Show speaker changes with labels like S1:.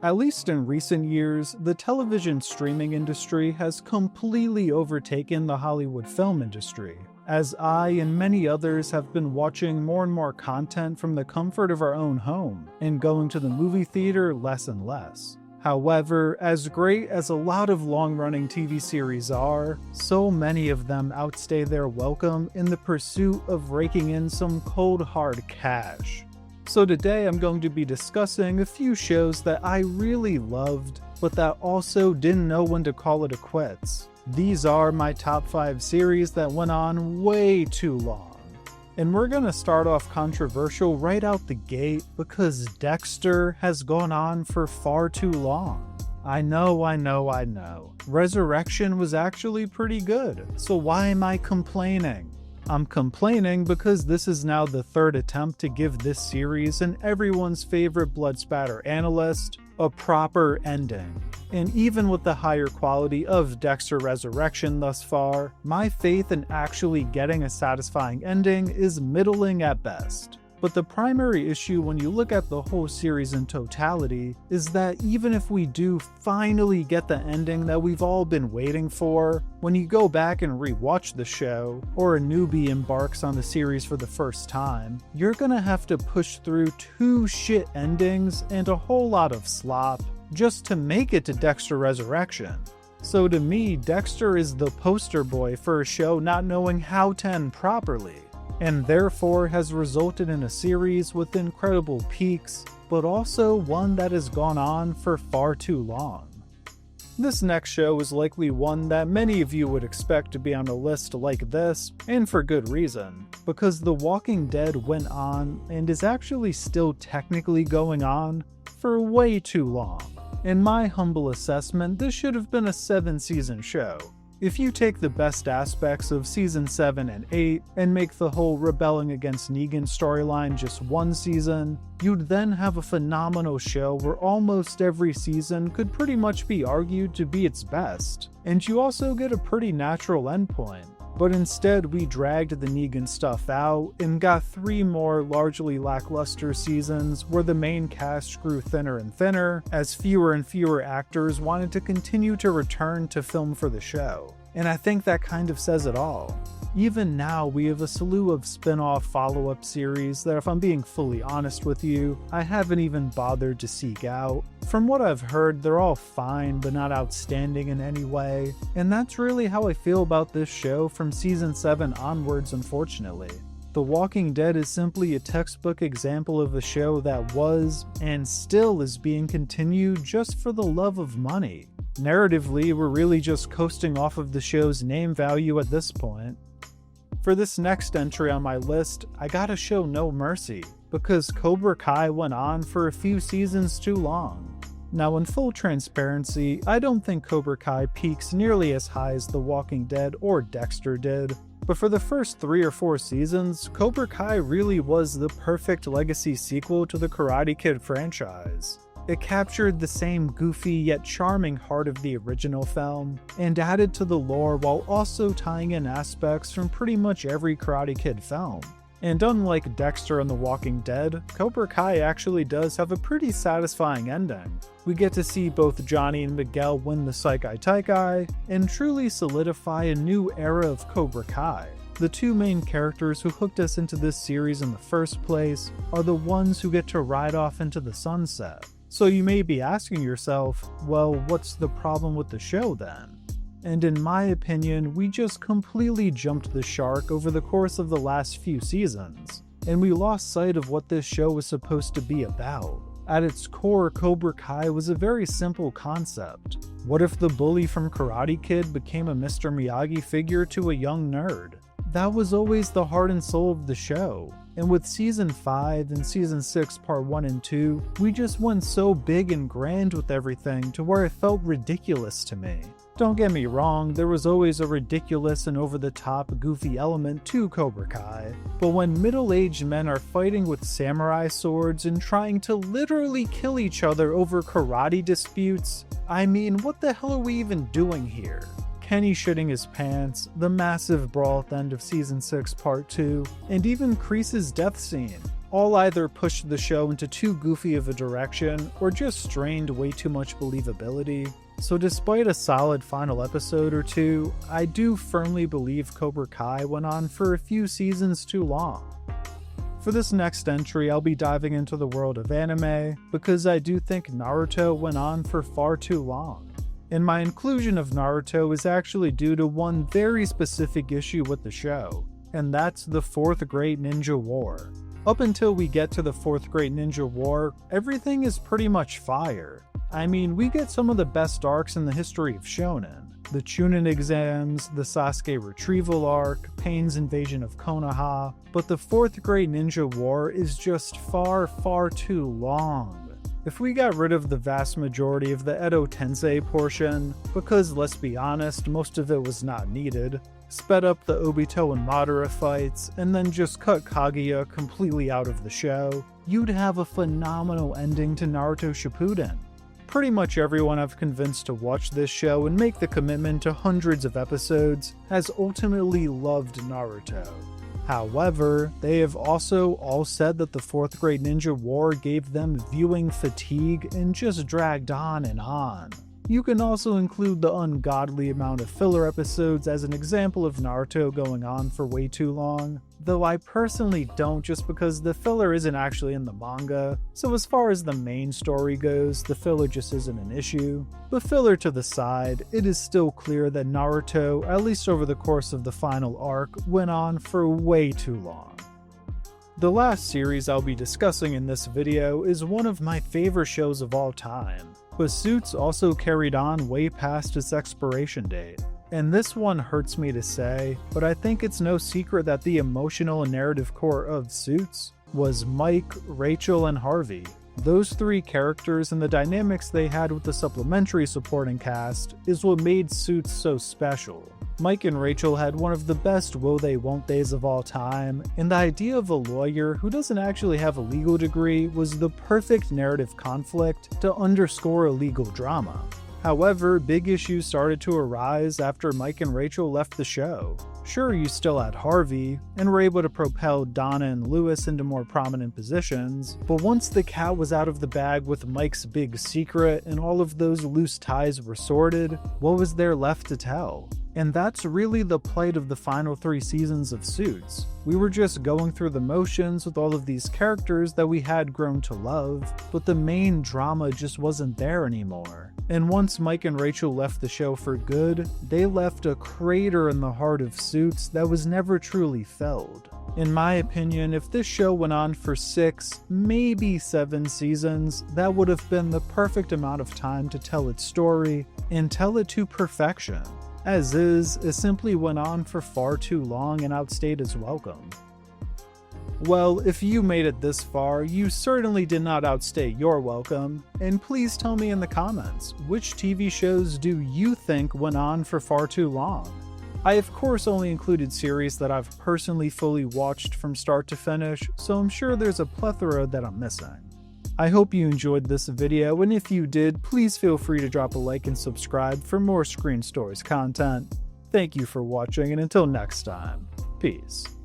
S1: At least in recent years, the television streaming industry has completely overtaken the Hollywood film industry, as I and many others have been watching more and more content from the comfort of our own home and going to the movie theater less and less. However, as great as a lot of long-running TV series are, so many of them outstay their welcome in the pursuit of raking in some cold hard cash. So today I'm going to be discussing a few shows that I really loved, but that also didn't know when to call it a quits. These are my top 5 series that went on way too long. And we're gonna start off controversial right out the gate because Dexter has gone on for far too long. I know. Resurrection was actually pretty good, so why am I complaining? I'm complaining because this is now the third attempt to give this series and everyone's favorite blood spatter analyst a proper ending. And even with the higher quality of Dexter Resurrection thus far, my faith in actually getting a satisfying ending is middling at best. But the primary issue when you look at the whole series in totality is that even if we do finally get the ending that we've all been waiting for, when you go back and rewatch the show, or a newbie embarks on the series for the first time, you're gonna have to push through 2 shit endings and a whole lot of slop just to make it to Dexter Resurrection. So to me, Dexter is the poster boy for a show not knowing how to end properly, and therefore has resulted in a series with incredible peaks, but also one that has gone on for far too long. This next show is likely one that many of you would expect to be on a list like this, and for good reason, because The Walking Dead went on, and is actually still technically going on, for way too long. In my humble assessment, this should have been a 7-season show. If you take the best aspects of season 7 and 8 and make the whole rebelling against Negan storyline just 1 season, you'd then have a phenomenal show where almost every season could pretty much be argued to be its best, and you also get a pretty natural endpoint. But instead we dragged the Negan stuff out and got 3 more largely lackluster seasons where the main cast grew thinner and thinner as fewer and fewer actors wanted to continue to return to film for the show. And I think that kind of says it all. Even now we have a slew of spin-off follow-up series that, if I'm being fully honest with you, I haven't even bothered to seek out. From what I've heard, they're all fine but not outstanding in any way, and that's really how I feel about this show from season 7 onwards, unfortunately. The Walking Dead is simply a textbook example of a show that was, and still is being continued just for the love of money. Narratively, we're really just coasting off of the show's name value at this point. For this next entry on my list, I gotta show no mercy, because Cobra Kai went on for a few seasons too long. Now in full transparency, I don't think Cobra Kai peaks nearly as high as The Walking Dead or Dexter did, but for the first 3 or 4 seasons, Cobra Kai really was the perfect legacy sequel to the Karate Kid franchise. It captured the same goofy yet charming heart of the original film, and added to the lore while also tying in aspects from pretty much every Karate Kid film. And unlike Dexter and The Walking Dead, Cobra Kai actually does have a pretty satisfying ending. We get to see both Johnny and Miguel win the Saikai Taikai, and truly solidify a new era of Cobra Kai. The 2 main characters who hooked us into this series in the first place are the ones who get to ride off into the sunset. So you may be asking yourself, well, what's the problem with the show then? And in my opinion, we just completely jumped the shark over the course of the last few seasons, and we lost sight of what this show was supposed to be about. At its core, Cobra Kai was a very simple concept. What if the bully from Karate Kid became a Mr. Miyagi figure to a young nerd? That was always the heart and soul of the show. And with Season 5 and Season 6 Part 1 and 2, we just went so big and grand with everything to where it felt ridiculous to me. Don't get me wrong, there was always a ridiculous and over-the-top goofy element to Cobra Kai, but when middle-aged men are fighting with samurai swords and trying to literally kill each other over karate disputes, I mean, what the hell are we even doing here? Kenny shitting his pants, the massive brawl at the end of Season 6 Part 2, and even Kreese's death scene. all either pushed the show into too goofy of a direction or just strained way too much believability. So despite a solid final episode or two, I do firmly believe Cobra Kai went on for a few seasons too long. For this next entry, I'll be diving into the world of anime, because I do think Naruto went on for far too long. And my inclusion of Naruto is actually due to one very specific issue with the show, and that's the Fourth Great Ninja War. Up until we get to the Fourth Great Ninja War, everything is pretty much fire. I mean, we get some of the best arcs in the history of shonen. The Chunin exams, the Sasuke retrieval arc, Pain's invasion of Konoha, but the Fourth Great Ninja War is just far too long. If we got rid of the vast majority of the Edo Tensei portion, because let's be honest, most of it was not needed, sped up the Obito and Madara fights, and then just cut Kaguya completely out of the show, you'd have a phenomenal ending to Naruto Shippuden. Pretty much everyone I've convinced to watch this show and make the commitment to hundreds of episodes has ultimately loved Naruto. However, they have also all said that the Fourth Great Ninja War gave them viewing fatigue and just dragged on and on. You can also include the ungodly amount of filler episodes as an example of Naruto going on for way too long, though I personally don't, just because the filler isn't actually in the manga, so as far as the main story goes, the filler just isn't an issue. But filler to the side, it is still clear that Naruto, at least over the course of the final arc, went on for way too long. The last series I'll be discussing in this video is one of my favorite shows of all time, but Suits also carried on way past its expiration date. And this one hurts me to say, but I think it's no secret that the emotional and narrative core of Suits was Mike, Rachel, and Harvey. Those three characters and the dynamics they had with the supplementary supporting cast is what made Suits so special. Mike and Rachel had one of the best will they won't theys of all time, and the idea of a lawyer who doesn't actually have a legal degree was the perfect narrative conflict to underscore a legal drama. However, big issues started to arise after Mike and Rachel left the show. Sure, you still had Harvey, and were able to propel Donna and Lewis into more prominent positions, but once the cat was out of the bag with Mike's big secret and all of those loose ties were sorted, what was there left to tell? And that's really the plight of the final 3 seasons of Suits. We were just going through the motions with all of these characters that we had grown to love, but the main drama just wasn't there anymore. And once Mike and Rachel left the show for good, they left a crater in the heart of Suits that was never truly filled. In my opinion, if this show went on for 6, maybe 7 seasons, that would have been the perfect amount of time to tell its story, and tell it to perfection. As is, it simply went on for far too long and outstayed its welcome. Well, if you made it this far, you certainly did not outstay your welcome, and please tell me in the comments, which TV shows do you think went on for far too long? I of course only included series that I've personally fully watched from start to finish, so I'm sure there's a plethora that I'm missing. I hope you enjoyed this video, and if you did, please feel free to drop a like and subscribe for more Screen Stories content. Thank you for watching, and until next time, peace.